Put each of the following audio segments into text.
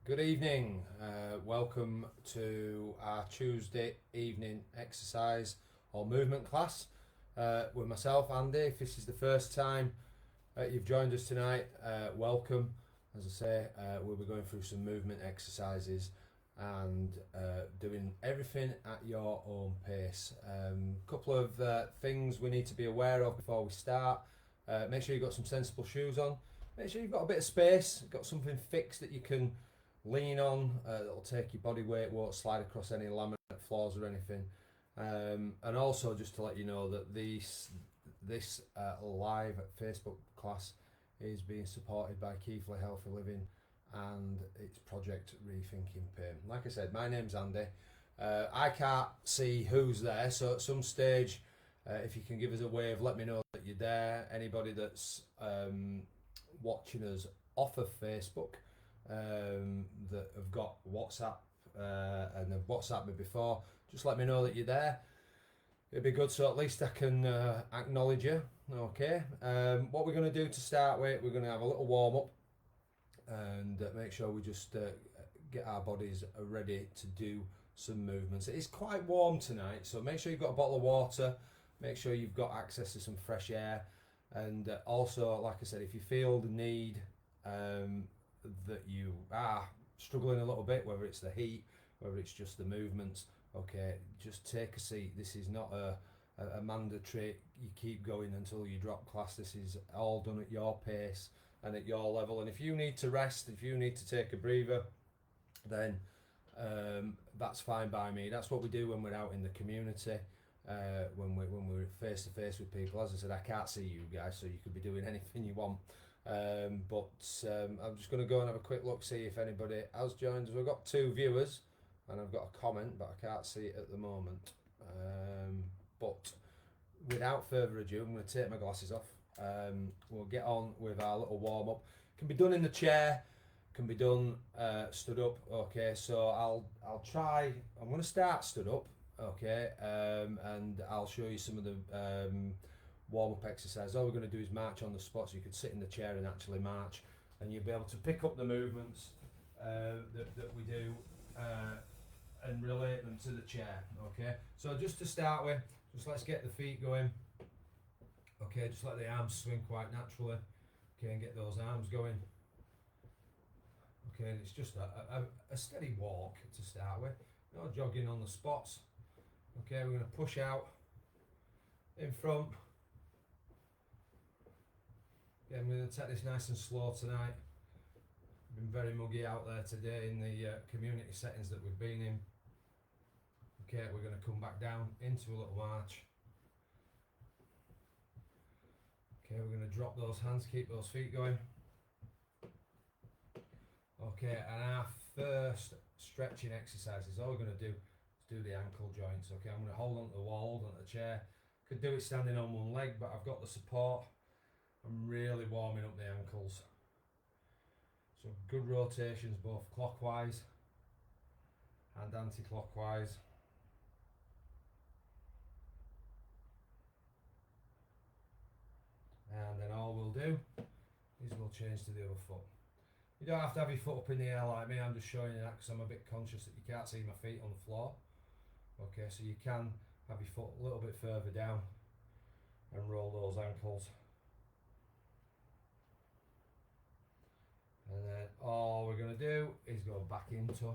Good evening. Welcome to our Tuesday evening exercise or movement class with myself, Andy. If this is the first time you've joined us tonight, welcome. As I say, we'll be going through some movement exercises and doing everything at your own pace. Couple of things we need to be aware of before we start. Make sure you've got some sensible shoes on. Make sure you've got a bit of space, got something fixed that you can lean on, that'll take your body weight, won't slide across any laminate floors or anything. And also just to let you know that this live Facebook class is being supported by Keithley Healthy Living and its Project Rethinking Pain. Like I said, my name's Andy. I can't see who's there, so at some stage, if you can give us a wave, let me know that you're there. Anybody that's watching us off of Facebook, that have got WhatsApp and have WhatsApped me before, just let me know that you're there. It'd be good, so at least I can acknowledge you. Okay. What we're going to do to start with, we're going to have a little warm up and make sure we just get our bodies ready to do some movements. It is quite warm tonight, so make sure you've got a bottle of water. Make sure you've got access to some fresh air, and also, like I said, if you feel the need that you are struggling a little bit, whether it's the heat, whether it's just the movements, okay, just take a seat. This is not a mandatory, you keep going until you drop class. This is all done at your pace and at your level. And if you need to rest, if you need to take a breather, then that's fine by me. That's what we do when we're out in the community, when we're face to face with people. As I said, I can't see you guys, so you could be doing anything you want. But I'm just going to go and have a quick look, see if anybody has joined us. We've got 2 viewers and I've got a comment, but I can't see it at the moment. But without further ado, I'm going to take my glasses off. We'll get on with our little warm up. Can be done in the chair, can be done stood up. Okay, so I'll try. I'm going to start stood up. Okay, and I'll show you some of the warm-up exercise. All we're going to do is march on the spot, so you could sit in the chair and actually march, and you'll be able to pick up the movements that we do and relate them to the chair. Okay, so just to start with, just let's get the feet going. Okay, just let the arms swing quite naturally. Okay, and get those arms going. Okay, and it's just a steady walk to start with, no jogging on the spots. Okay, we're going to push out in front. Again, we're going to take this nice and slow tonight. It's been very muggy out there today in the community settings that we've been in. Okay, we're going to come back down into a little march. Okay, we're going to drop those hands, keep those feet going. Okay, and our first stretching exercise is all we're going to do is do the ankle joints. Okay, I'm going to hold onto the wall, onto the chair. Could do it standing on one leg, but I've got the support. I'm really warming up the ankles. So good rotations both clockwise and anti-clockwise. And then all we'll do is we'll change to the other foot. You don't have to have your foot up in the air like me. I'm just showing you that because I'm a bit conscious that you can't see my feet on the floor. Okay, so you can have your foot a little bit further down and roll those ankles. And then all we're going to do is go back into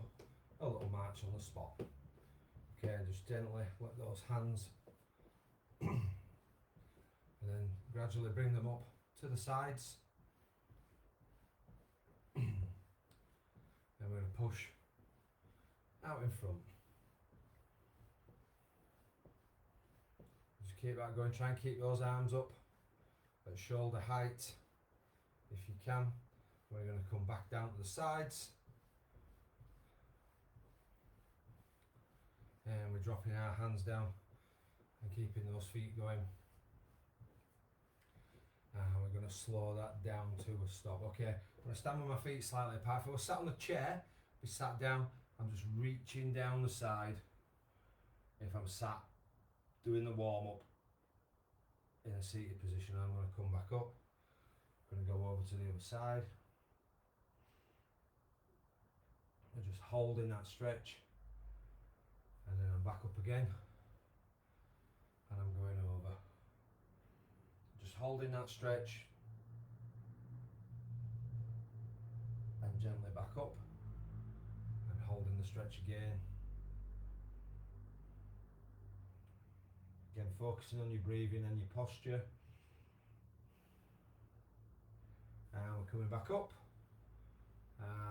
a little march on the spot. Okay, and just gently let those hands and then gradually bring them up to the sides. And we're going to push out in front. Just keep that going, try and keep those arms up at shoulder height if you can. We're going to come back down to the sides. And we're dropping our hands down and keeping those feet going. And we're going to slow that down to a stop. Okay, I'm going to stand with my feet slightly apart. If I was sat on the chair, be sat down, I'm just reaching down the side. If I'm sat doing the warm up in a seated position, I'm going to come back up. I'm going to go over to the other side. I'm just holding that stretch, and then I'm back up again, and I'm going over. Just holding that stretch, and gently back up, and holding the stretch again. Again, focusing on your breathing and your posture. And we're coming back up,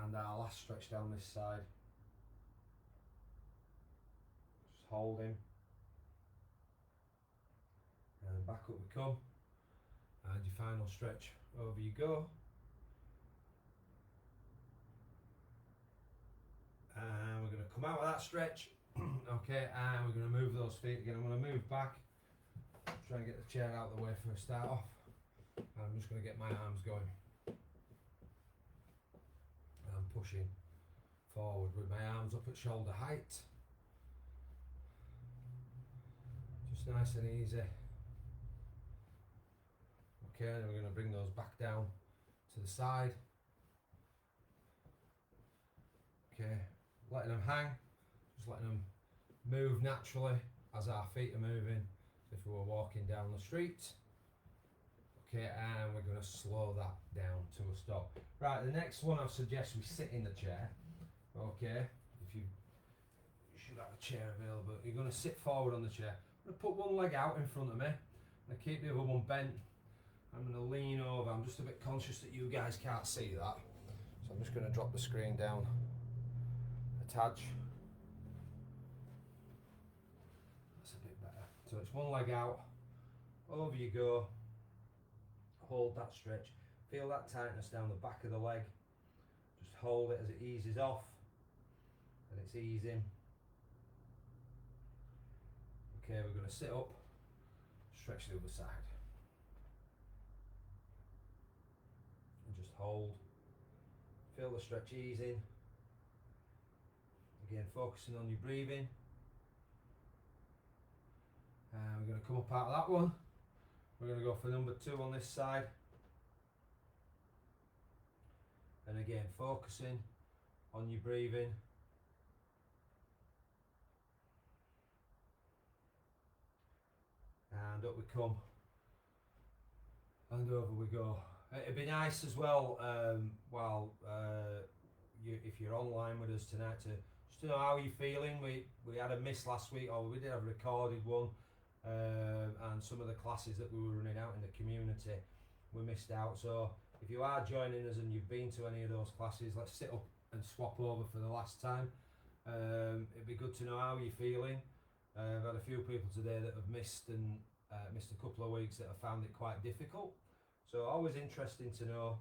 and our last stretch down this side. Just holding, and back up we come, and your final stretch, over you go. And we're going to come out of that stretch. Okay, and we're going to move those feet again. I'm going to move back, try and get the chair out of the way for a start off, and I'm just going to get my arms going. And I'm pushing forward with my arms up at shoulder height, just nice and easy. Okay, then we're going to bring those back down to the side. Okay, letting them hang, just letting them move naturally as our feet are moving, as if we were walking down the street. Okay, and we're going to slow that down to a stop. Right, the next one I suggest we sit in the chair. Okay, if you should have a chair available, you're going to sit forward on the chair. I'm going to put one leg out in front of me, and keep the other one bent. I'm going to lean over. I'm just a bit conscious that you guys can't see that, so I'm just going to drop the screen down a touch. That's a bit better. So it's one leg out, over you go, hold that stretch, feel that tightness down the back of the leg, just hold it as it eases off, and it's easing. Okay, we're going to sit up, stretch the other side, and just hold, feel the stretch easing. Again, focusing on your breathing. And we're going to come up out of that one. We're going to go for number 2 on this side. And again, focusing on your breathing. And up we come. And over we go. It'd be nice as well, if you're online with us tonight, to know how you're feeling. We had a miss last week, or we did have a recorded one, and some of the classes that we were running out in the community, we missed out. So if you are joining us and you've been to any of those classes, let's sit up and swap over for the last time. It'd be good to know how you're feeling. I've had a few people today that have missed a couple of weeks that have found it quite difficult. So always interesting to know.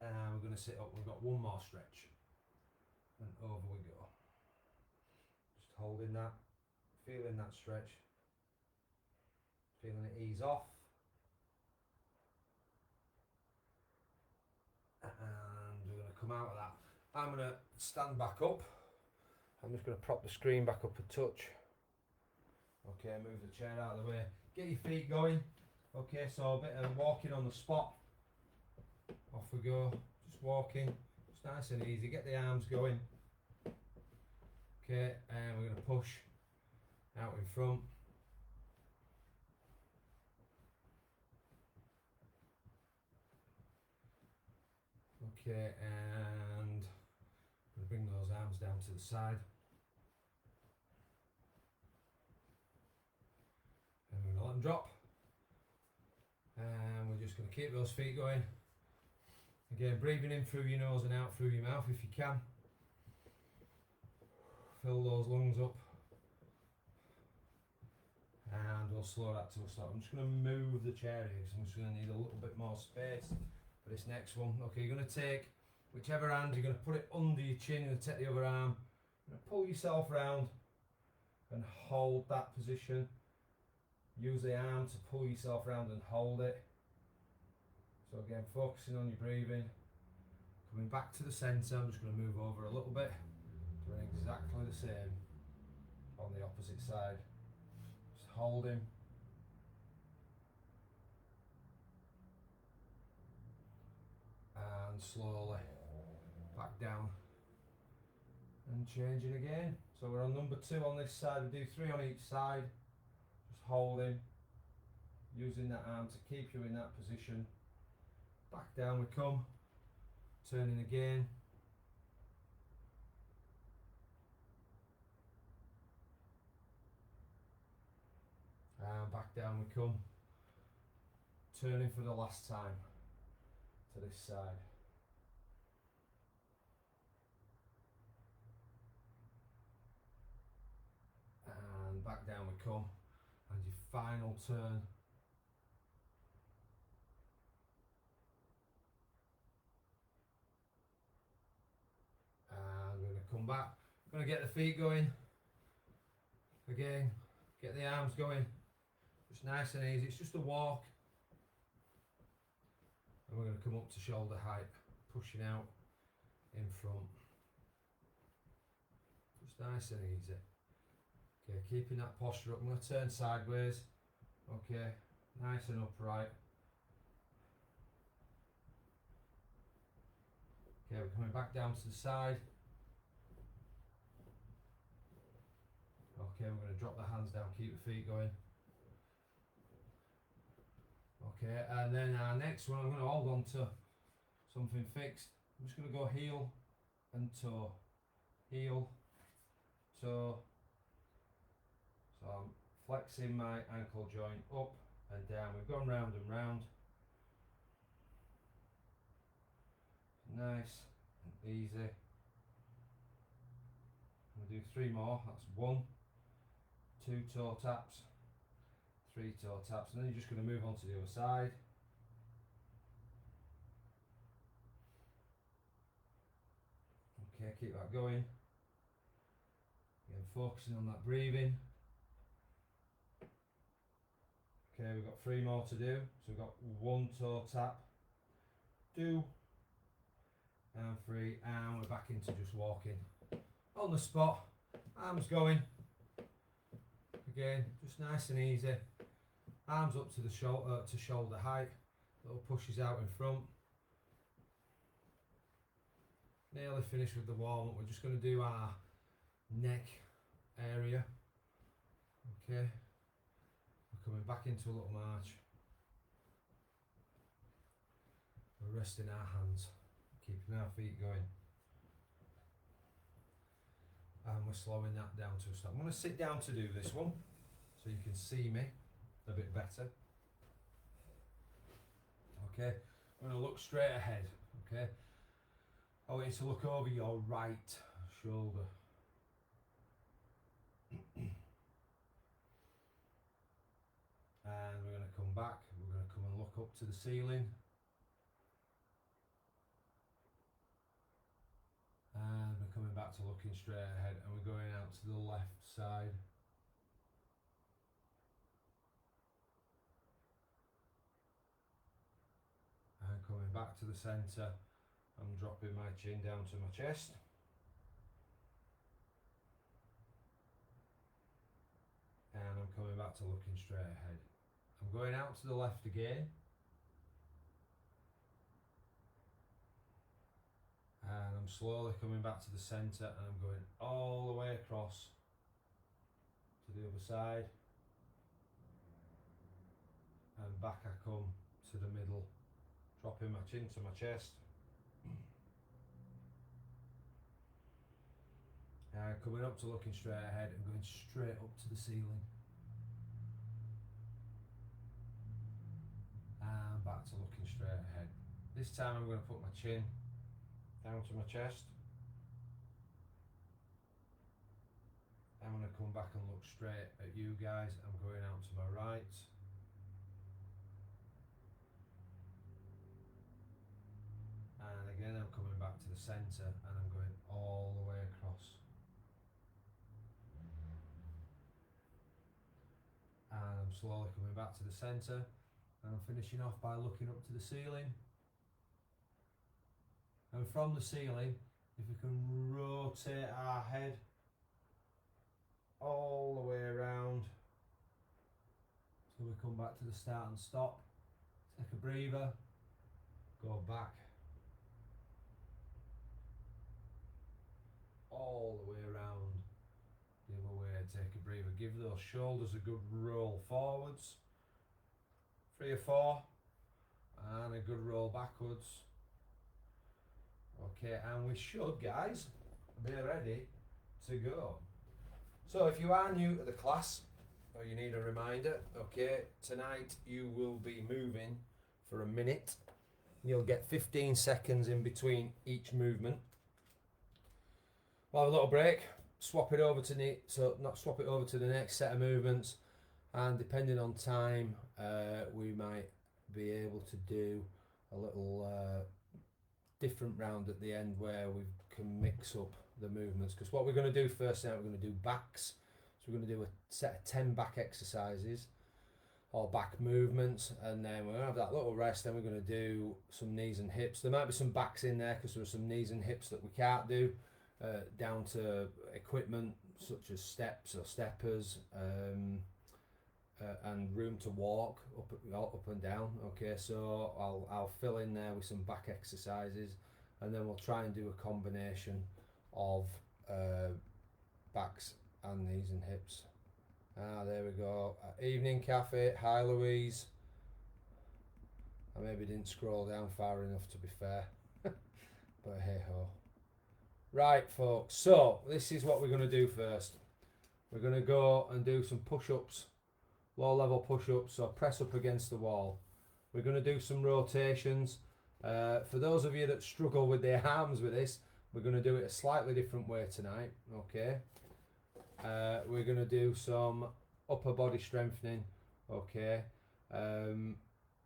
And we're going to sit up. We've got one more stretch, and over we go. Just holding that, feeling that stretch, feeling it ease off, and we're going to come out of that. I'm going to stand back up. I'm just going to prop the screen back up a touch. Okay, move the chair out of the way. Get your feet going. Okay, so a bit of walking on the spot. Off we go, just walking, just nice and easy. Get the arms going. Okay, and we're going to push out in front. Okay, and we'll bring those arms down to the side. And we're going to let them drop. And we're just going to keep those feet going. Again, breathing in through your nose and out through your mouth if you can. Fill those lungs up. And we'll slow that to a stop. I'm just going to move the chair here, so I'm just going to need a little bit more space for this next one. Okay, you're going to take whichever hand, you're going to put it under your chin, you're going to take the other arm, you're going to pull yourself round and hold that position. Use the arm to pull yourself round and hold it. So again, focusing on your breathing, coming back to the centre. I'm just going to move over a little bit, doing exactly the same on the opposite side. Just holding. and slowly back down and changing again. So we're on number 2 on this side. We do 3 on each side, just holding, using that arm to keep you in that position. Back down we come, turning again, and back down we come, turning for the last time to this side. And back down we come, and your final turn. And we're going to come back, going to get the feet going again, get the arms going, just nice and easy. It's just a walk, and we're going to come up to shoulder height, pushing out in front, just nice and easy. Okay, keeping that posture up. I'm going to turn sideways. Okay, nice and upright. Okay, we're coming back down to the side. Okay, we're going to drop the hands down, keep the feet going. Okay, and then our next one, I'm going to hold on to something fixed. I'm just going to go heel and toe, heel, toe. So I'm flexing my ankle joint up and down. We've gone round and round. Nice and easy. We'll do 3 more. That's 1, 2 toe taps, 3 toe taps, and then you're just going to move on to the other side. Okay, keep that going. Again, focusing on that breathing. Okay, we've got 3 more to do. So we've got 1 toe tap, 2, and 3, and we're back into just walking on the spot, arms going. Again, just nice and easy. Arms up to the shoulder height, little pushes out in front. Nearly finished with the warm up. We're just going to do our neck area. Okay. Coming back into a little march. We're resting our hands, keeping our feet going. And we're slowing that down to a stop. I'm going to sit down to do this one so you can see me a bit better. Okay, I'm going to look straight ahead. Okay, I want you to look over your right shoulder. And we're going to come back, we're going to come and look up to the ceiling. And we're coming back to looking straight ahead, and we're going out to the left side. And coming back to the centre, I'm dropping my chin down to my chest. And I'm coming back to looking straight ahead. I'm going out to the left again. And I'm slowly coming back to the centre, and I'm going all the way across to the other side. And back I come to the middle, dropping my chin to my chest. And coming up to looking straight ahead and going straight up to the ceiling. And back to looking straight ahead. This time I'm going to put my chin down to my chest. I'm going to come back and look straight at you guys. I'm going out to my right. And again I'm coming back to the centre, and I'm going all the way across. And I'm slowly coming back to the centre, and I'm finishing off by looking up to the ceiling. And from the ceiling, if we can rotate our head all the way around till we come back to the start and stop. Take a breather, go back take a breather. Give those shoulders a good roll forwards. 3 or 4. And a good roll backwards. Okay, and we should, guys, be ready to go. So if you are new to the class, or you need a reminder, okay, tonight you will be moving for a minute. You'll get 15 seconds in between each movement. We'll have a little break, swap it over to the next set of movements, and depending on time, we might be able to do a little different round at the end where we can mix up the movements. Because what we're going to do first now, we're going to do backs. So we're going to do a set of 10 back exercises or back movements, and then we're going to have that little rest. Then we're going to do some knees and hips. There might be some backs in there because there are some knees and hips that we can't do, down to equipment such as steps or steppers, and room to walk up and down. Okay, so I'll fill in there with some back exercises, and then we'll try and do a combination of backs and knees and hips. There we go. Evening cafe. Hi Louise. I maybe didn't scroll down far enough, to be fair. But hey ho. Right folks, so this is what we're going to do first. We're going to go and do some push-ups, low level push-ups, so press up against the wall. We're going to do some rotations. For those of you that struggle with their arms with this, we're going to do it a slightly different way tonight. Okay. We're going to do some upper body strengthening. Okay. I'm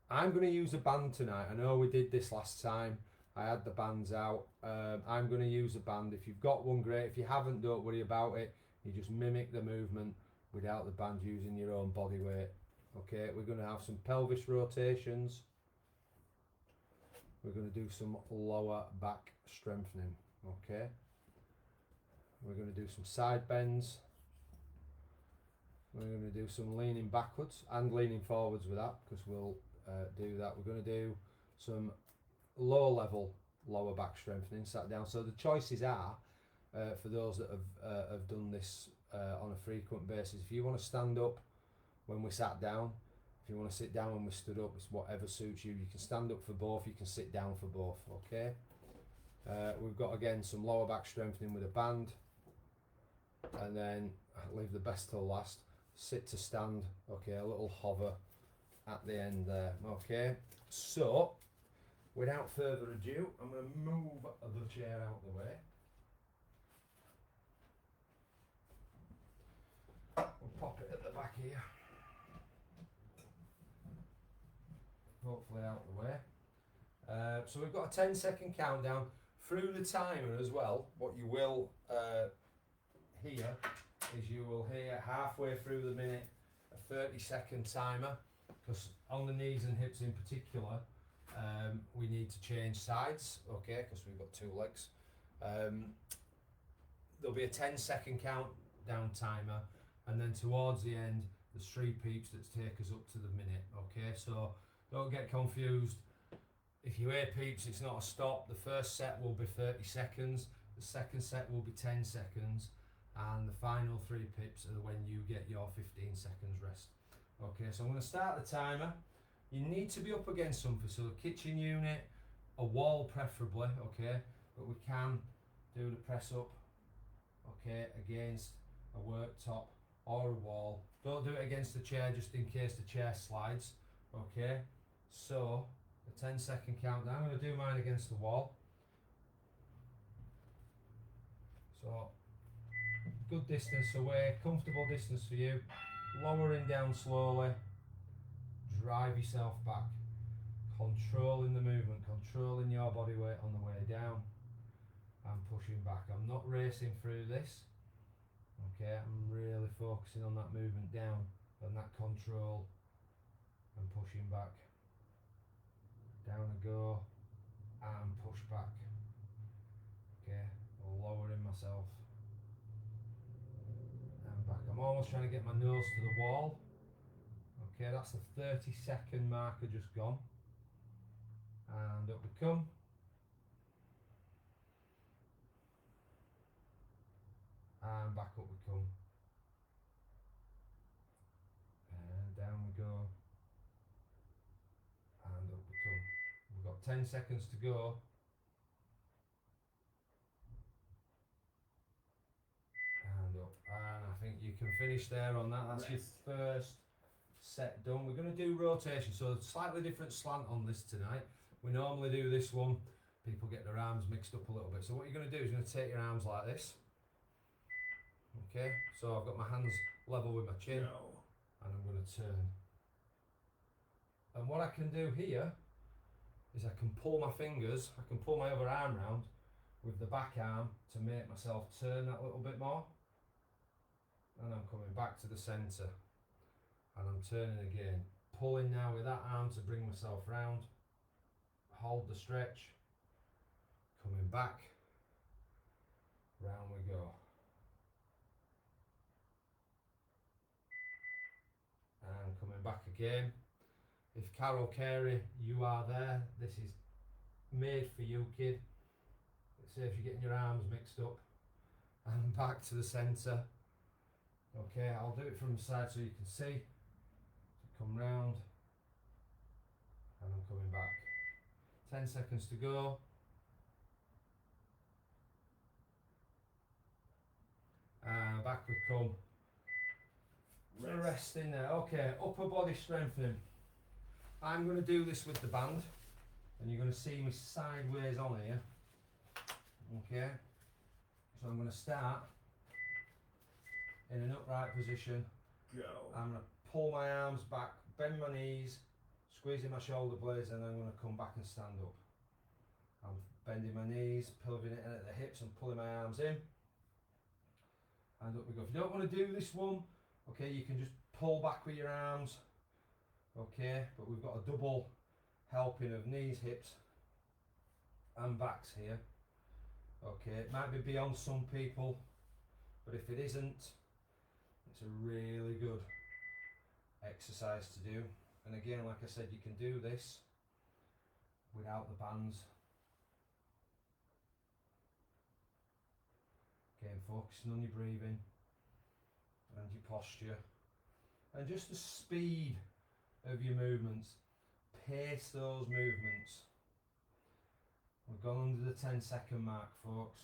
going to use a band tonight. I know we did this last time. I had the bands out. I'm going to use a band. If you've got one, great. If you haven't, don't worry about it. You just mimic the movement without the band, using your own body weight. Okay, we're going to have some pelvis rotations. We're going to do some lower back strengthening. Okay, we're going to do some side bends. We're going to do some leaning backwards and leaning forwards with that, because we'll do that. We're going to do some low level lower back strengthening sat down. So the choices are, for those that have done this on a frequent basis, if you want to stand up when we sat down, if you want to sit down when we stood up, it's whatever suits you. You can stand up for both, you can sit down for both. Okay. We've got again some lower back strengthening with a band, and then leave the best till last. Sit to stand. Okay, a little hover at the end there. Okay, so without further ado, I'm going to move the chair out the way. We'll pop it at the back here. Hopefully out the way. So we've got a 10-second countdown through the timer as well. What you will hear is you will hear halfway through the minute a 30-second timer, because on the knees and hips in particular, we need to change sides, okay, because we've got 2 legs. There'll be a 10-second countdown timer, and then towards the end there's 3 peeps that take us up to the minute. Okay, so don't get confused. If you hear peeps, it's not a stop. The first set will be 30 seconds, the second set will be 10 seconds, and the final 3 pips are when you get your 15 seconds rest. Okay, so I'm going to start the timer. You need to be up against something, so a kitchen unit, a wall preferably, okay, but we can do the press up, okay, against a worktop or a wall. Don't do it against the chair, just in case the chair slides. Okay, so a 10-second countdown. I'm going to do mine against the wall. So good distance away, comfortable distance for you. Lowering down slowly. Drive yourself back. Controlling the movement, controlling your body weight on the way down, and pushing back. I'm not racing through this. Okay, I'm really focusing on that movement down and that control, and pushing back. Down I go, and push back. Okay, lowering myself. And back. I'm almost trying to get my nose to the wall. Okay, that's the 30-second marker just gone. And up we come. And back up we come. 10 seconds to go. And up. And I think you can finish there on that. That's your first set done. We're going to do rotation, so slightly different slant on this tonight. We normally do this one, people get their arms mixed up a little bit. So what you're going to do is you're going to take your arms like this. Okay, so I've got my hands level with my chin, and I'm going to turn. And what I can do here is I can pull my fingers, I can pull my other arm round with the back arm to make myself turn that little bit more. And I'm coming back to the centre. And I'm turning again. Pulling now with that arm to bring myself round. Hold the stretch. Coming back. Round we go. And coming back again. If Carol Carey, you are there, this is made for you, kid. It saves you getting your arms mixed up. And back to the centre. Okay, I'll do it from the side so you can see. Come round. And I'm coming back. 10 seconds to go. And back we come. Rest in there. Okay, upper body strengthening. I'm going to do this with the band, and you're going to see me sideways on here. Okay, so I'm going to start in an upright position. Go. I'm going to pull my arms back, bend my knees, squeezing my shoulder blades, and I'm going to come back and stand up. I'm bending my knees, pivoting it in at the hips and pulling my arms in. And up we go. If you don't want to do this one, okay, you can just pull back with your arms. Okay, but we've got a double helping of knees, hips and backs here. Okay, it might be beyond some people, but if it isn't, it's a really good exercise to do. And again, like I said, you can do this without the bands. Again, focusing on your breathing and your posture and just the speed of your movements. Pace those movements. We've gone under the 10-second mark, folks.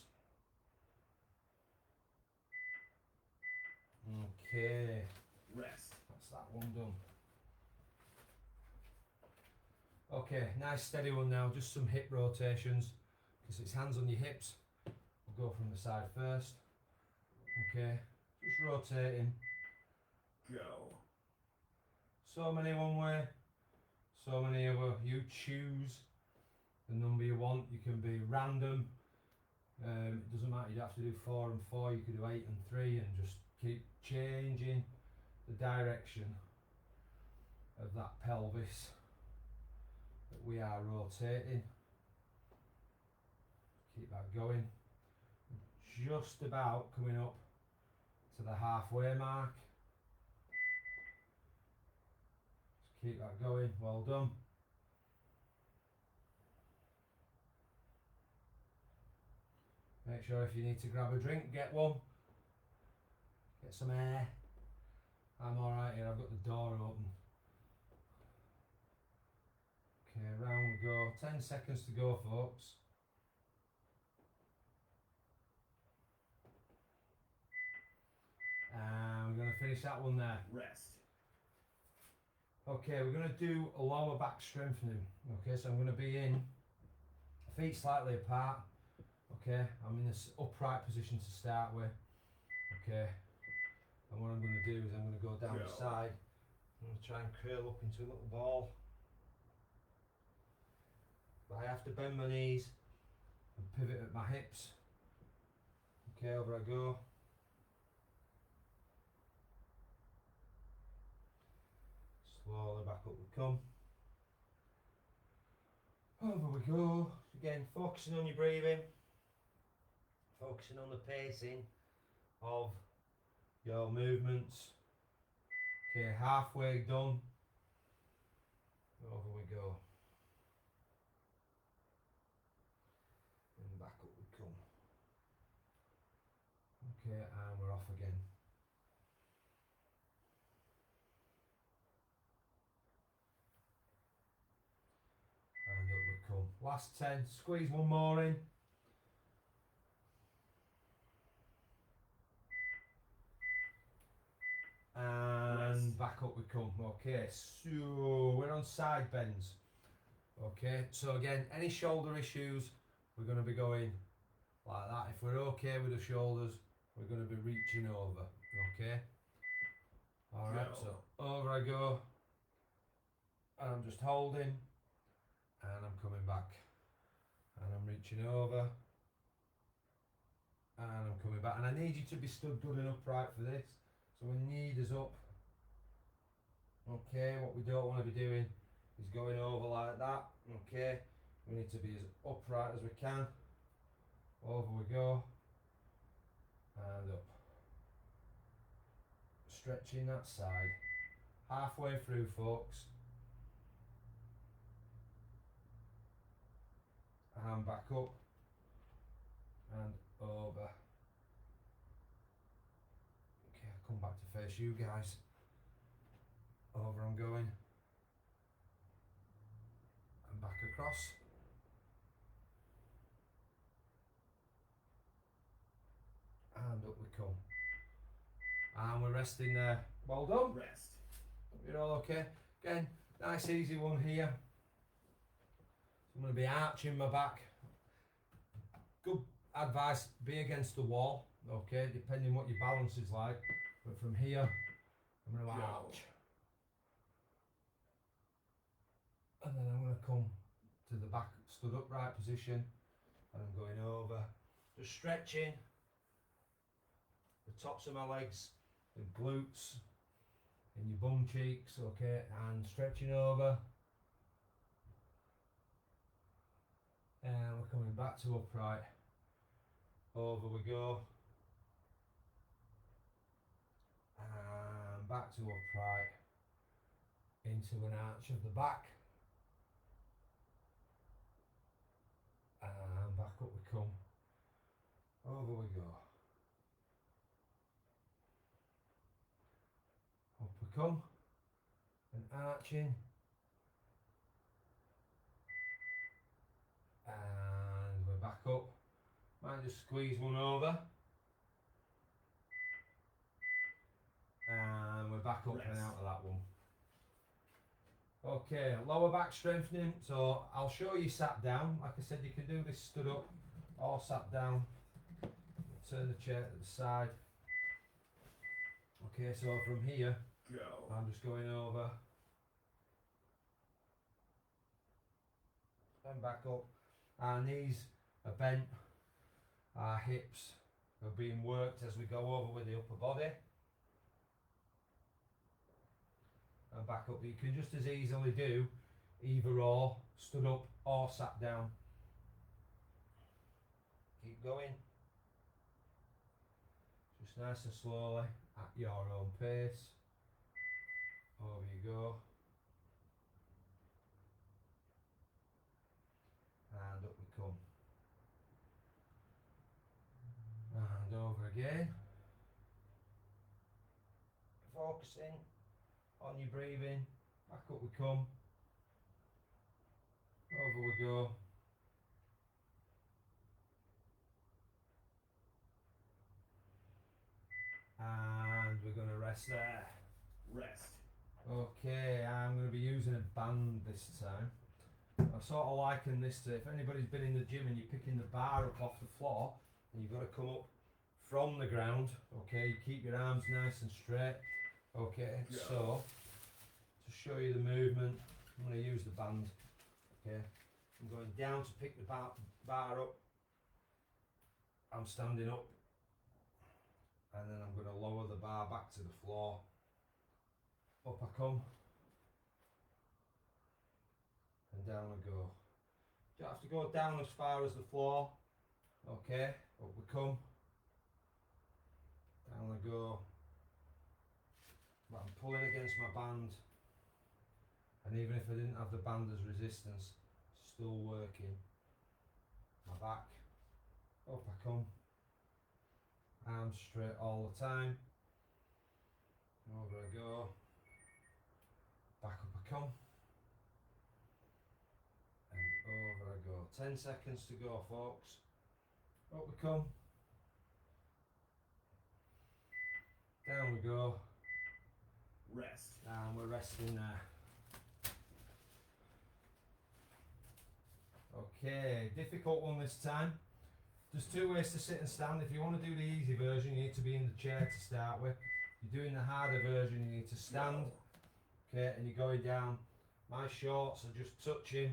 Okay. Rest. That's that one done. Okay, nice steady one now. Just some hip rotations, because it's hands on your hips. We'll go from the side first. Okay, just rotating. Go. So many one way, so many other. You choose the number you want. You can be random. It doesn't matter, you don't have to do 4 and 4. You could do 8 and 3 and just keep changing the direction of that pelvis that we are rotating. Keep that going. Just about coming up to the halfway mark. Just keep that going. Well done. Make sure if you need to grab a drink, get one. Get some air. I'm alright here, I've got the door open. Okay, round we go. 10 seconds to go, folks. And we're going to finish that one there. Rest. Okay, we're going to do a lower back strengthening. Okay, so I'm going to be in, feet slightly apart. Okay, I'm in this upright position to start with. Okay, and what I'm going to do is I'm going to go down the side. I'm going to try and curl up into a little ball. But I have to bend my knees and pivot at my hips. Okay, over I go. Slowly back up we come. Over we go. Again, focusing on your breathing. Focusing on the pacing of your movements. Okay, halfway done. Over we go. And back up we come. Okay, and we're off again. And up we come. last 10, squeeze one more in. And back up we come. Okay, so we're on side bends. Okay, so again, any shoulder issues, we're going to be going like that. If we're okay with the shoulders, we're going to be reaching over. Okay, alright, so over I go, and I'm just holding, and I'm coming back, and I'm reaching over, and I'm coming back, and I need you to be stood good and upright for this. So when your knee is up, okay, what we don't want to be doing is going over like that. Okay, we need to be as upright as we can. Over we go, and up. Stretching that side. Halfway through, folks. And back up and over. Okay, I'll come back to face you guys. Over I'm going. And back across. And up we come. And we're resting there. Well done. Rest. You're all okay. Again, nice easy one here. I'm going to be arching my back. Good advice, be against the wall, okay, depending what your balance is like. But from here, I'm going to arch. And then I'm going to come to the back, stood upright position, and I'm going over. Just stretching the tops of my legs, the glutes, and your bum cheeks, okay, and stretching over. And we're coming back to upright. Over we go. And back to upright. Into an arch of the back. And back up we come. Over we go. Up we come. And arching. And we're back up. Might just squeeze one over. And we're back up and out of that one. Okay, lower back strengthening. So I'll show you sat down. Like I said, you can do this stood up or sat down. Turn the chair to the side. Okay, so from here, I'm just going over. And back up. Our knees are bent, our hips are being worked as we go over with the upper body. And back up. You can just as easily do either or, stood up or sat down. Keep going. Just nice and slowly at your own pace. Over you go. And up we come. And over again. Focusing on your breathing. Back up we come. Over we go. And we're going to rest there. Rest. Okay, I'm going to be using a band this time. I sort of liken this to, if anybody's been in the gym and you're picking the bar up off the floor, and you've got to come up from the ground, okay, you keep your arms nice and straight, okay, so, to show you the movement, I'm going to use the band, okay, I'm going down to pick the bar up, I'm standing up, and then I'm going to lower the bar back to the floor, up I come, and down I go. You don't have to go down as far as the floor. Okay, up we come. Down I go. But I'm pulling against my band. And even if I didn't have the band as resistance, still working. My back. Up I come. Arms straight all the time. Over I go. Back up I come. And over I go. 10 seconds to go, folks. Up we come. Down we go. Rest. And we're resting there. Okay, difficult one this time. There's two ways to sit and stand. If you want to do the easy version, you need to be in the chair to start with. If you're doing the harder version, you need to stand. Okay, and you're going down. My shorts are just touching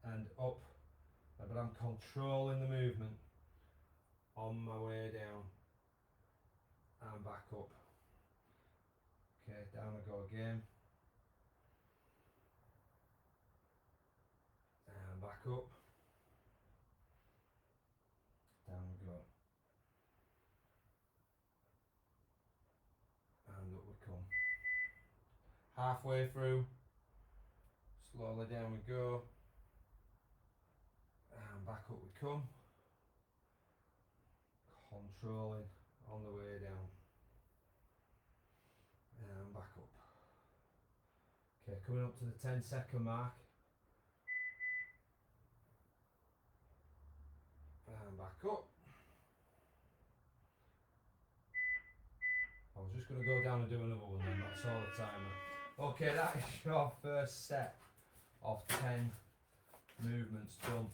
and up, but I'm controlling the movement on my way down and back up. Okay, down I go again and back up, down we go and up we come. Halfway through, slowly down we go and back up we come, controlling on the way down and back up. Okay, coming up to the 10-second mark and back up. I was just going to go down and do another one then, that's all the timer. Okay, that is your first set of 10 movements done.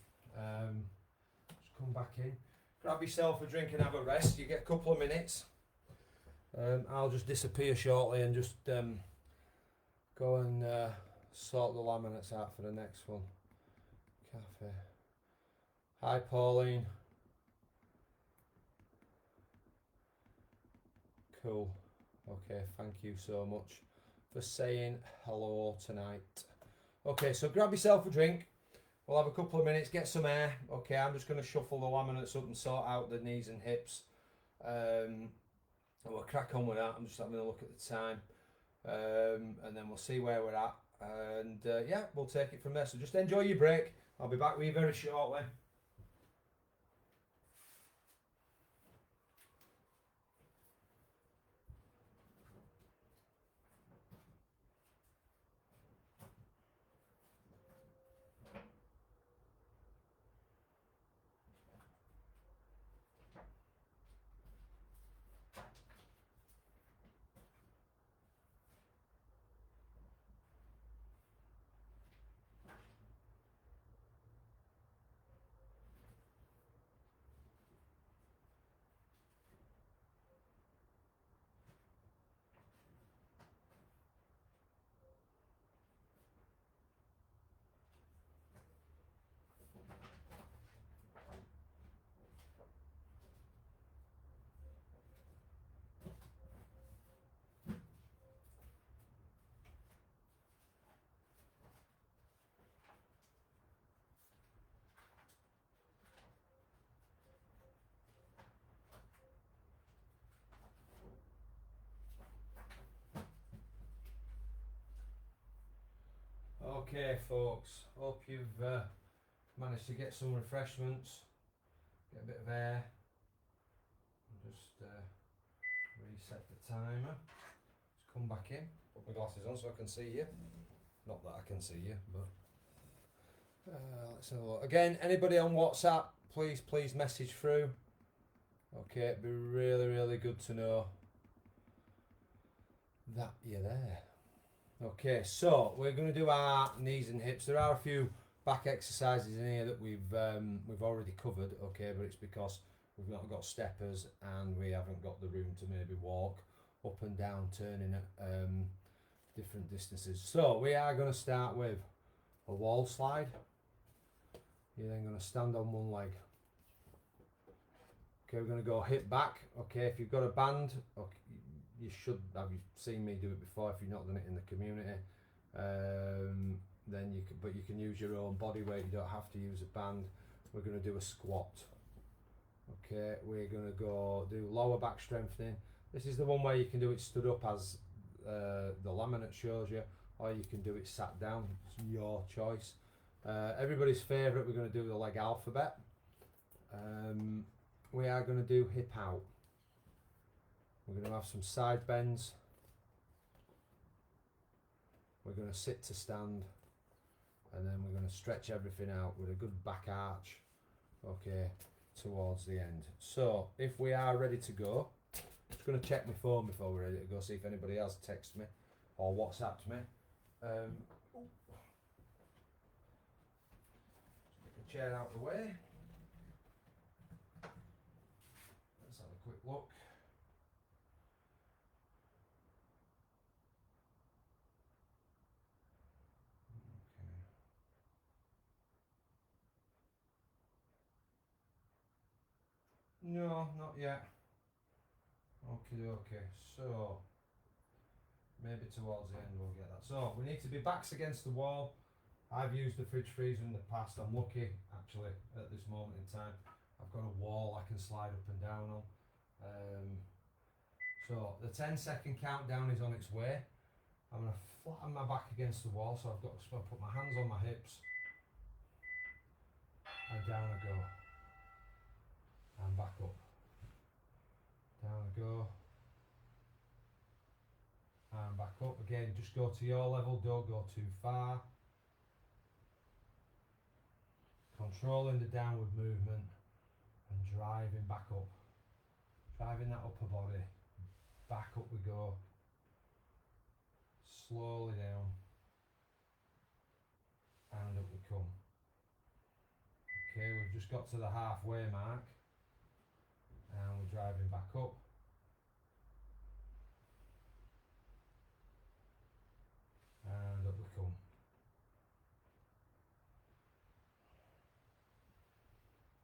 Just come back in, grab yourself a drink and have a rest. You get a couple of minutes. I'll just disappear shortly and just go and sort the laminates out for the next one. Cafe. Hi Pauline. Cool. Okay, thank you so much for saying hello tonight. Okay, so grab yourself a drink. We'll have a couple of minutes, get some air. Okay, I'm just going to shuffle the laminates up and sort out the knees and hips. And we'll crack on with that. I'm just having a look at the time. And then we'll see where we're at. And yeah, we'll take it from there. So just enjoy your break. I'll be back with you very shortly. Okay folks, hope you've managed to get some refreshments, get a bit of air, and just reset the timer. Just come back in, put my glasses on so I can see you. Not that I can see you, but let's have a look. Again, anybody on WhatsApp, please message through. Okay, it'd be really good to know that you're there. Okay, so we're going to do our knees and hips. There are a few back exercises in here that we've already covered. Okay, but it's because we've not got steppers and we haven't got the room to maybe walk up and down, turning at different distances. So we are going to start with a wall slide. You're then going to stand on one leg. Okay, we're going to go hip back. Okay, if you've got a band, okay, you should have seen me do it before if you've not done it in the community. Then you can use your own body weight. You don't have to use a band. We're going to do a squat. Okay, we're going to go do lower back strengthening. This is the one where you can do it stood up as the laminate shows you, or you can do it sat down. It's your choice. Everybody's favourite, we're going to do the leg alphabet. We are going to do hip out. We're going to have some side bends. We're going to sit to stand. and then we're going to stretch everything out with a good back arch, okay, towards the end. So if we are ready to go, I'm just going to check my phone before we're ready to go, see if anybody else texted me or WhatsApped me. Get the chair out of the way. Let's have a quick look. No, not yet. Okay, so maybe towards the end we'll get that. So we need to be backs against the wall. I've used the fridge freezer in the past. I'm lucky actually at this moment in time. I've got a wall I can slide up and down on. So the 10-second countdown is on its way. I'm going to flatten my back against the wall, so I've got to put my hands on my hips and down I go. And back up. Down I go. And back up. Again, just go to your level, don't go too far. Controlling the downward movement and driving back up. Driving that upper body. Back up we go. Slowly down. And up we come. Okay, we've just got to the halfway mark. And we're driving back up. And up we come.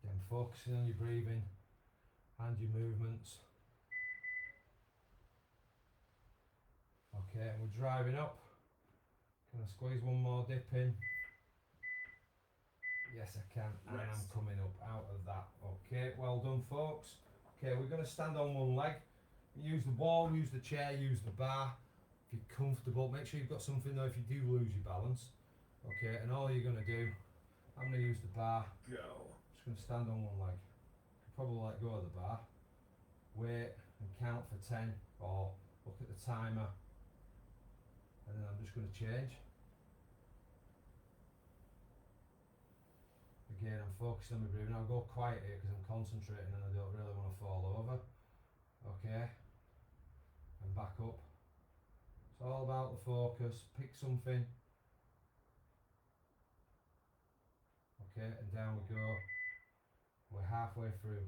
Again, focusing on your breathing and your movements. Okay, and we're driving up. Can I squeeze one more dip in? Yes, I can, and I'm coming up out of that. Okay, well done, folks. Okay, we're going to stand on one leg. Use the wall, use the chair, use the bar. If you're comfortable, make sure you've got something though if you do lose your balance. Okay, and all you're going to do, I'm going to use the bar. Go. Just going to stand on one leg. Probably let go of the bar. Wait and count for 10, or look at the timer. And then I'm just going to change. Again, I'm focusing on my breathing. I'll go quiet here because I'm concentrating and I don't really want to fall over. Okay, and back up. It's all about the focus. Pick something. Okay, and down we go. We're halfway through.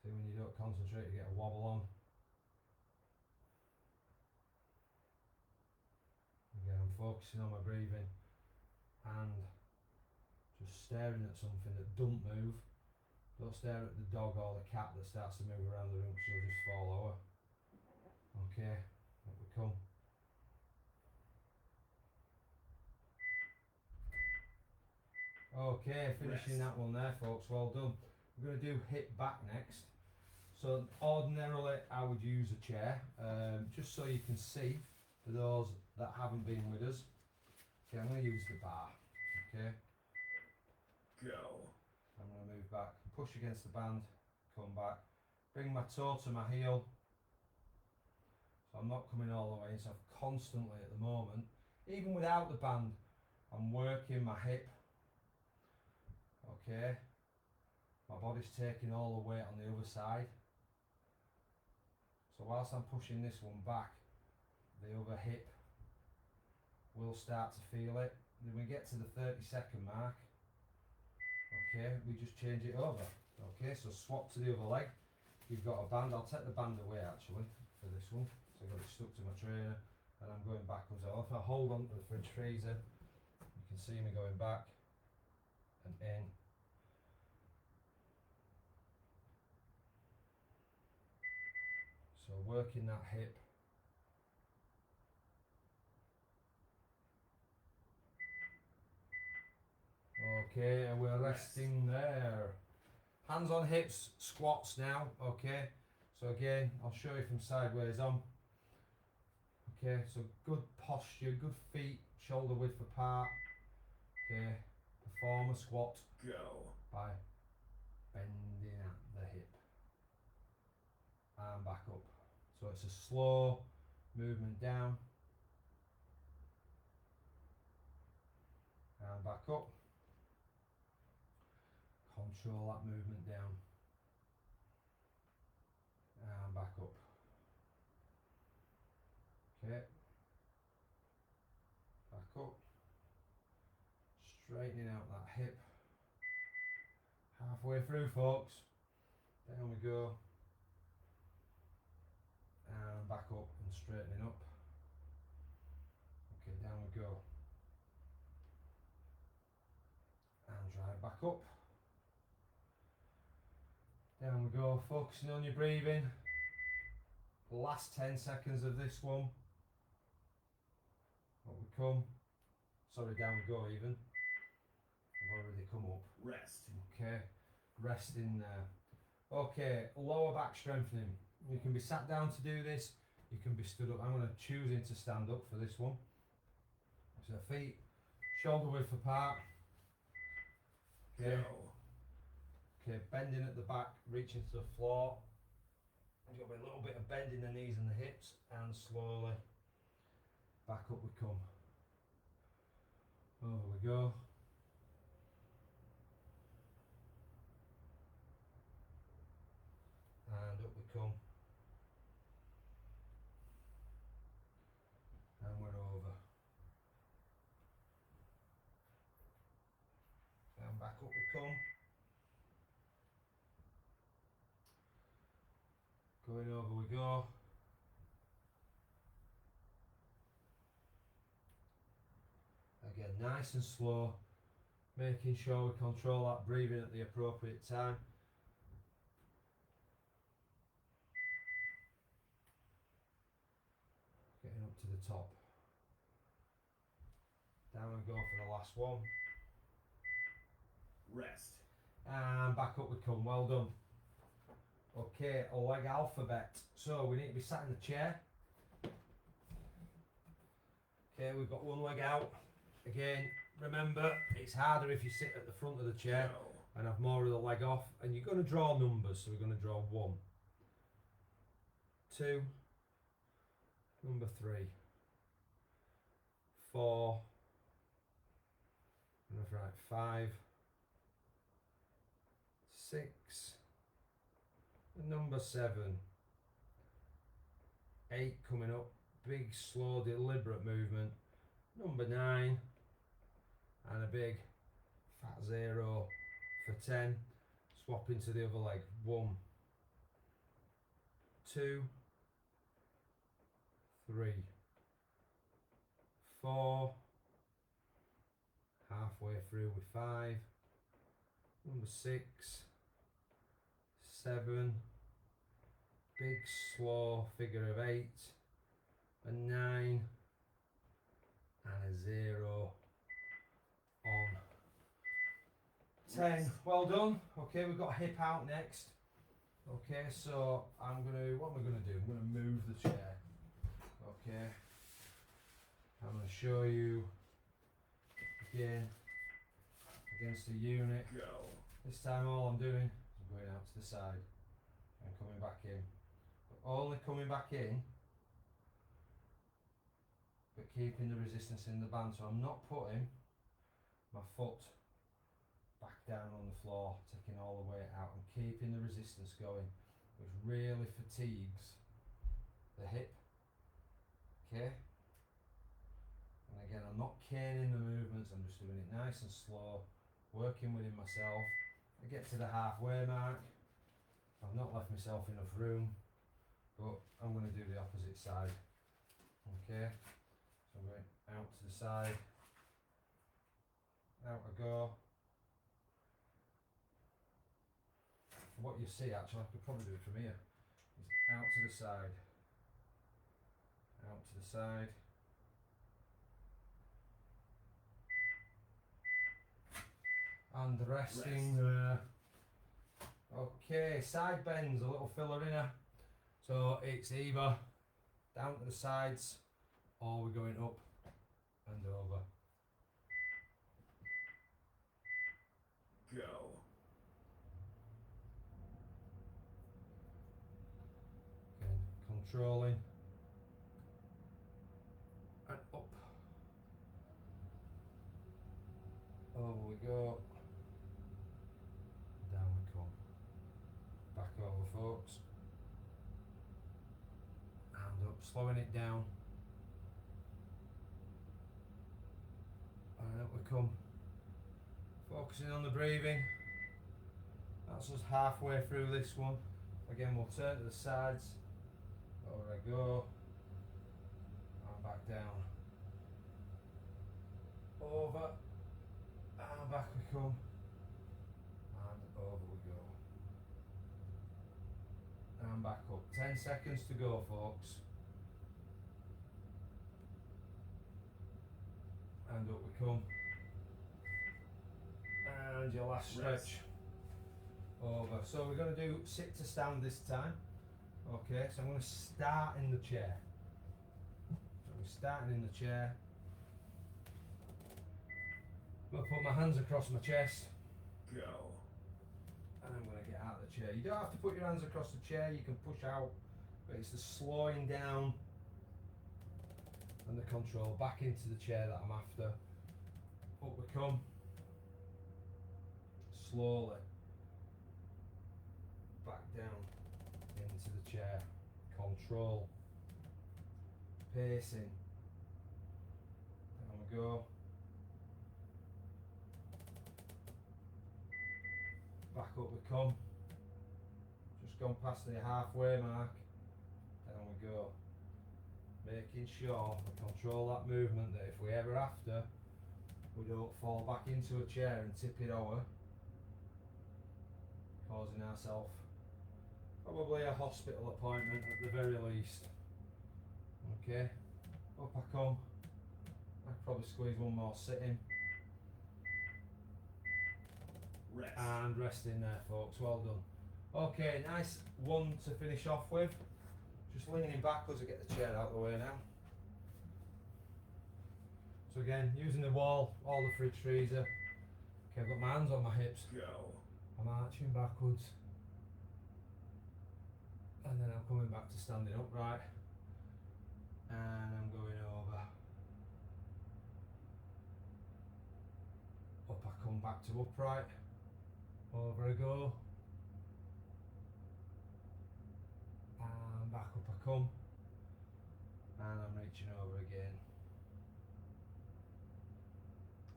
See, when you don't concentrate, you get a wobble on. Again, I'm focusing on my breathing and just staring at something that don't move. Don't stare at the dog or the cat that starts to move around the room because you'll just fall over. Okay, up we come. Okay, finishing that one there, folks. Well done. We're going to do hip back next. So ordinarily I would use a chair, just so you can see for those that haven't been with us. Okay, I'm going to use the bar. Okay. Go. I'm going to move back, push against the band, come back, bring my toe to my heel. So I'm not coming all the way in, so I'm constantly at the moment, even without the band, I'm working my hip. Okay, my body's taking all the weight on the other side. So whilst I'm pushing this one back, the other hip will start to feel it. Then we get to the 30-second mark. Okay, we just change it over. Okay, so swap to the other leg. You've got a band. I'll take the band away actually for this one. So I've got it stuck to my trainer and I'm going backwards. If I hold on to the fridge freezer, you can see me going back and in. So working that hip. Okay, and we're resting there. Hands on hips, squats now. Okay, so again, I'll show you from sideways on. Okay, so good posture, good feet, shoulder width apart. Okay, perform a squat. Go. By bending at the hip and back up. So it's a slow movement down and back up. Control that movement down and back up. Okay, back up, straightening out that hip. Halfway through, folks. Down we go, and back up and straightening up. Okay, down we go, and drive back up. Down we go, focusing on your breathing. Last 10 seconds of this one. Up we come. Sorry, down we go even. I've already come up. Rest. Okay, rest in there. Okay, lower back strengthening. You can be sat down to do this. You can be stood up. I'm going to choosing to stand up for this one. So feet shoulder width apart. Okay. Go. Okay, bending at the back, reaching to the floor. There's got to be a little bit of bend in the knees and the hips, and slowly back up we come. Over we go. And up we come. And we're over. And back up we come. Going over we go. Again, nice and slow, making sure we control that breathing at the appropriate time. Getting up to the top. Down we go for the last one. Rest. And back up we come, well done. Okay, a leg alphabet. So we need to be sat in the chair. Okay, we've got one leg out. Again, remember, it's harder if you sit at the front of the chair Go. and have more of the leg off. And you're going to draw numbers, so we're going to draw 1, 2, number 3, 4, right, 5, 6, and number 7, 8 coming up, big, slow, deliberate movement, number 9, and a big fat 0 for 10, swapping to the other leg, 1, 2, 3, 4, halfway through with 5, number 6, 7, big slow figure of 8, a 9, and a 0 on 10. Well done. Okay, we've got hip out next. Okay, so what am I gonna do? I'm gonna move the chair. Okay, I'm gonna show you again against the unit. Go. This time all I'm doing is going out to the side and coming back in. But only coming back in, but keeping the resistance in the band. So I'm not putting my foot back down on the floor, taking all the weight out and keeping the resistance going, which really fatigues the hip. Okay? And again, I'm not caning the movements, I'm just doing it nice and slow, working within myself. I get to the halfway mark, I've not left myself enough room, but I'm going to do the opposite side. Okay, so I'm going out to the side, out I go. What you see, actually, I could probably do it from here, is out to the side, out to the side. And resting there. Okay, side bends, a little filler inner. So it's either down to the sides or we're going up and over. Go. Again, controlling. And up. we go. Down we come. Back over, folks. And up, slowing it down. And up we come. Focusing on the breathing. That's us halfway through this one. Again, we'll turn to the sides. Over I go. And back down. Over. And back we come. And over we go. And back up. 10 seconds to go, folks. And up we come. And your last stretch. Over. So we're going to do sit to stand this time. Okay, so I'm going to start in the chair. So we're starting in the chair. I'm going to put my hands across my chest. Go. And I'm going to get out of the chair. You don't have to put your hands across the chair, you can push out, but it's the slowing down and the control back into the chair that I'm after. Up we come. Slowly. Back down into the chair. Control. Pacing. Down we go. Back up we come. Just gone past the halfway mark. Down we go. Making sure we control that movement, that if we ever after, we don't fall back into a chair and tip it over, causing ourselves probably a hospital appointment at the very least. Okay, up I come. I could probably squeeze one more sitting. Rest. And resting there, folks. Well done. Okay, nice one to finish off with. Just leaning backwards to get the chair out of the way now. So again, using the wall, all the fridge freezer. Okay, I've got my hands on my hips. Go. I'm arching backwards. And then I'm coming back to standing upright. And I'm going over. Up I come back to upright. Over I go. And back up I come. And I'm reaching over again.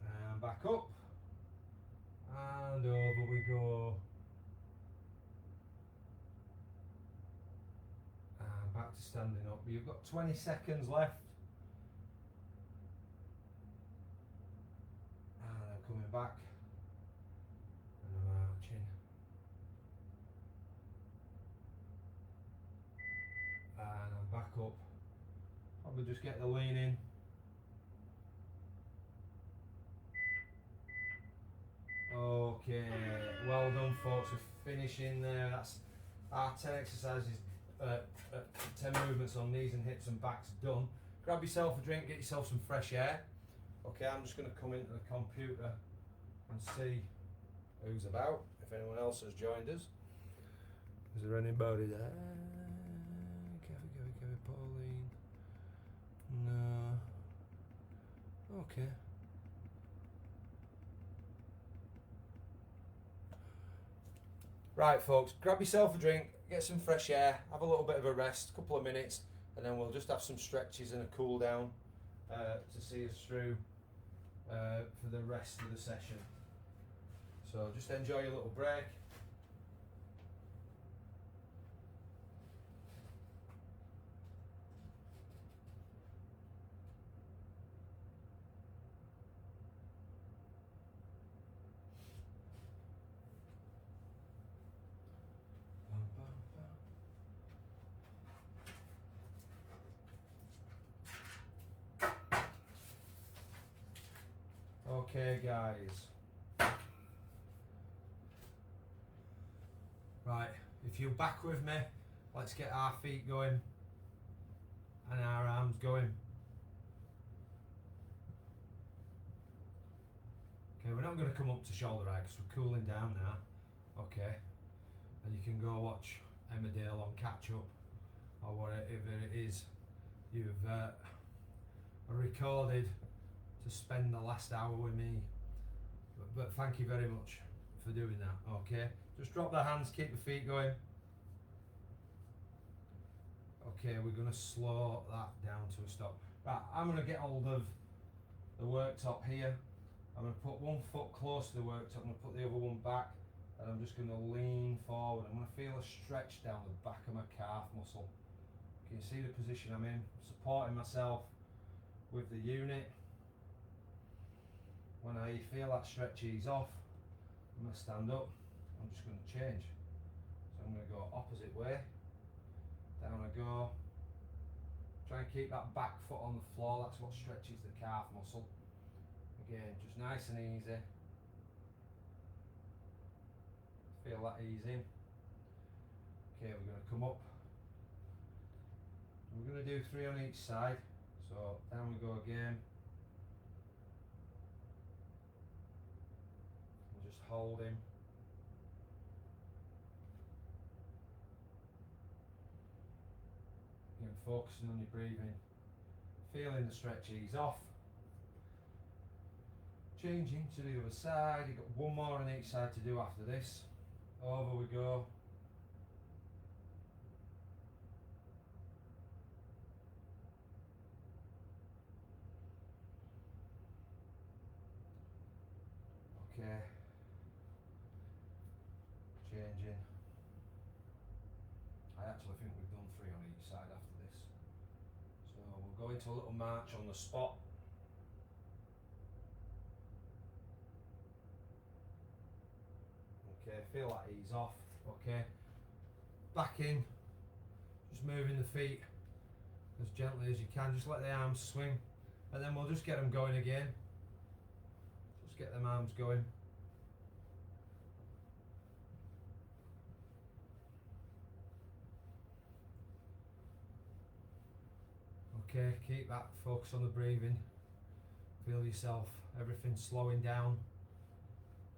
And back up. And over we go. And back to standing up. You've got 20 seconds left. And I'm coming back. And I'm arching. And I'm back up. Probably just get the lean in. Okay, well done, folks. We're finishing there. That's our 10 exercises, 10 movements on knees and hips and backs done. Grab yourself a drink, get yourself some fresh air. Okay, I'm just going to come into the computer and see who's about, if anyone else has joined us. Is there anybody there? Kevin, Pauline. No. Okay. Right, folks, grab yourself a drink, get some fresh air, have a little bit of a rest, a couple of minutes, and then we'll just have some stretches and a cool down to see us through for the rest of the session. So just enjoy your little break. Okay, guys. Right, if you're back with me, let's get our feet going and our arms going. Okay, we're not going to come up to shoulder height because we're cooling down now. Okay, and you can go watch Emmerdale on catch up or whatever it is you've recorded to spend the last hour with me. but thank you very much for doing that. Okay, just drop the hands, keep the feet going. Okay, we're going to slow that down to a stop. Right, I'm going to get hold of the worktop here. I'm going to put one foot close to the worktop, I'm going to put the other one back, and I'm just going to lean forward. I'm going to feel a stretch down the back of my calf muscle. Can you see the position I'm in? Supporting myself with the unit. When I feel that stretch ease off, I'm going to stand up. I'm just going to change. So I'm going to go opposite way. Down I go. Try and keep that back foot on the floor, that's what stretches the calf muscle. Again, just nice and easy. Feel that ease in. Okay, we're going to come up. We're going to do 3 on each side. So down we go again. And just hold him. Again, focusing on your breathing. Feeling the stretch ease off. Changing to the other side. You've got one more on each side to do after this. Over we go. Okay. Changing. I actually think we've done 3 on each side after this. So we'll go into a little march on the spot. Okay, feel that ease off. Okay, back in, just moving the feet as gently as you can, just let the arms swing, and then we'll just get them going again. Just get them arms going. Okay, keep that focus on the breathing. Feel yourself, everything slowing down.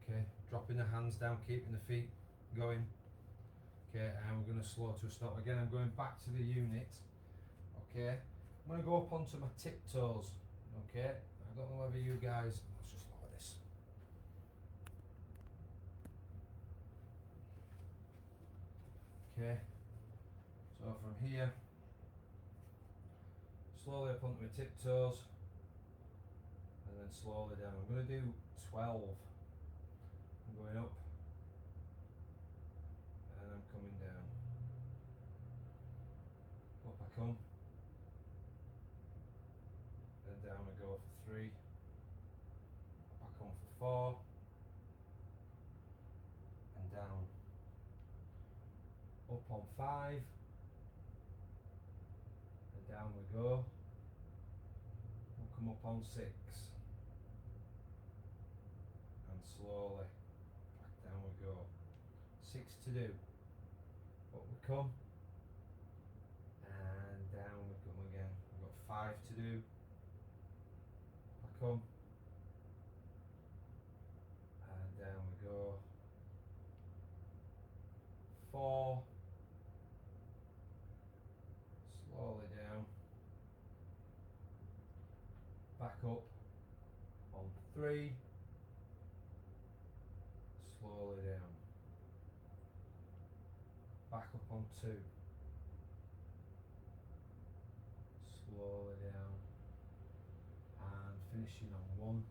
Okay, dropping the hands down, keeping the feet going. Okay, and we're going to slow to a stop. Again, I'm going back to the unit. Okay, I'm going to go up onto my tiptoes. Okay, I don't know whether you guys, let's just look at this. Okay, so from here, slowly up onto my tiptoes, and then slowly down. I'm going to do 12. I'm going up, and I'm coming down. Up I come, then down I go for 3. Up I come for 4, and down. Up on 5, and down we go. We'll come up on 6, and slowly back down we go. 6 to do. Up we come, and down we come again. We've got 5 to do. Up I come, and down we go. 4, slowly down, back up on 3, slowly down, back up on 2, slowly down, and finishing on 1,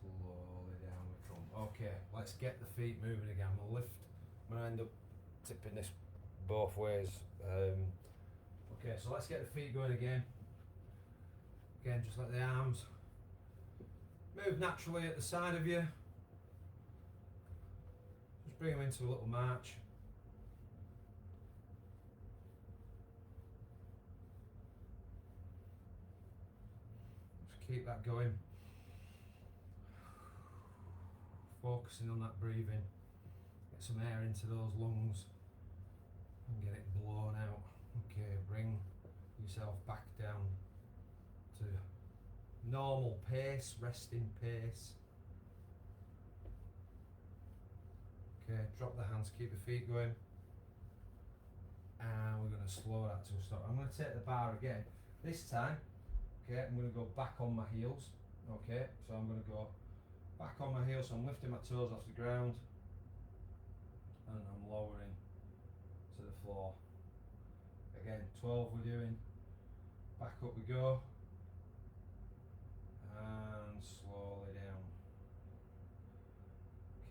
slowly down we come. Okay, let's get the feet moving again. We'll lift. I'm going to end up tipping this both ways. Okay, so let's get the feet going again. Again, just let the arms move naturally at the side of you. Just bring them into a little march. Just keep that going. Focusing on that breathing. Get some air into those lungs and get it blown out. Okay, bring yourself back down to normal pace, resting pace. Okay, drop the hands, keep the feet going. And we're going to slow that to a stop. I'm going to take the bar again. This time, Okay, I'm going to go back on my heels. Okay, so I'm going to go back on my heels, so I'm lifting my toes off the ground and I'm lowering to the floor. Again, 12 we're doing. Back up we go. And slowly down.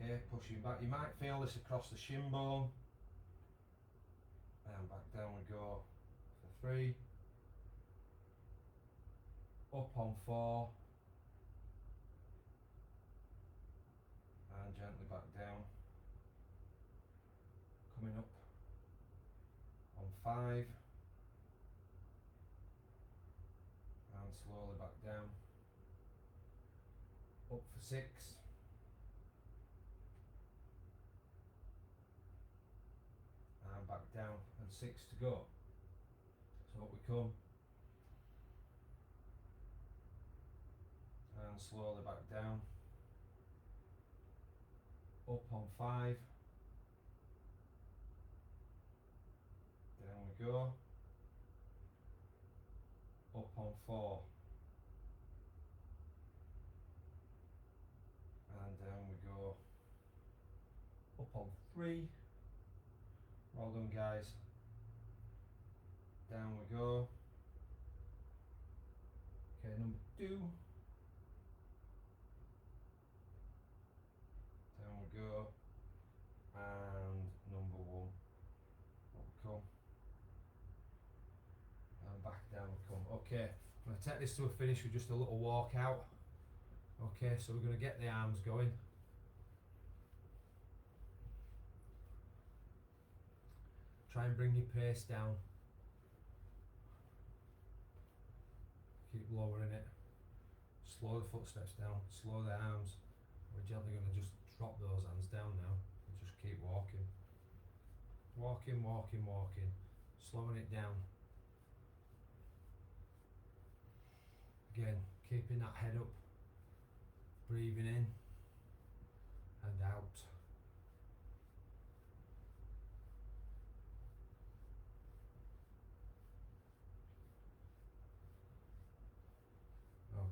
Okay, pushing back. You might feel this across the shin bone. And back down we go for 3. Up on 4. And gently back down. Coming up on 5. And slowly back down. Up for 6. And back down, and 6 to go. So up we come. And slowly back down. Up on 5. Down we go. Up on 4. And down we go. Up on 3. Well done, guys. Down we go. Okay, number 2. Down we go. And number 1. Up we come. And back down we come. Okay, I'm going to take this to a finish with just a little walk out. Okay, so we're going to get the arms going. Try and bring your pace down. Keep lowering it. Slow the footsteps down. Slow the arms. We're gently going to just drop those hands down now. And just keep walking. Walking, walking, walking. Slowing it down. Again, keeping that head up. Breathing in and out.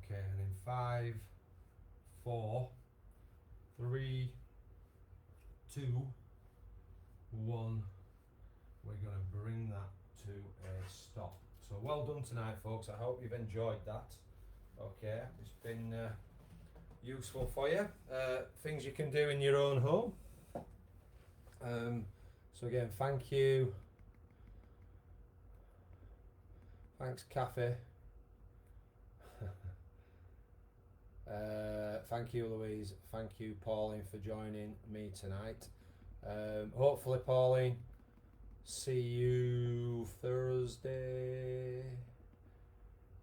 Okay, and in 5, 4, 3, 2, 1, we're going to bring that to a stop. So well done tonight, folks. I hope you've enjoyed that. Okay, it's been useful for you. Things you can do in your own home. So again, thank you. Thanks, Cafe. Thank you, Louise. Thank you, Pauline, for joining me tonight. Hopefully, Pauline, see you Thursday.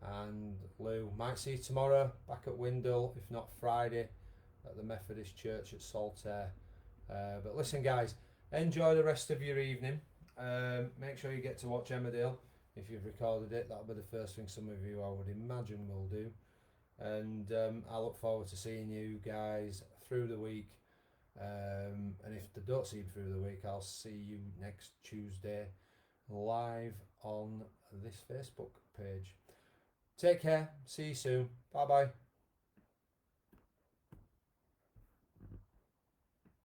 And Lou, might see you tomorrow back at Windle, if not Friday at the Methodist Church at Saltaire. But listen, guys, enjoy the rest of your evening. Make sure you get to watch Emmerdale if you've recorded it. That'll be the first thing some of you, I would imagine, will do. And I look forward to seeing you guys through the week. And if I don't see you through the week, I'll see you next Tuesday live on this Facebook page. Take care. See you soon. Bye bye.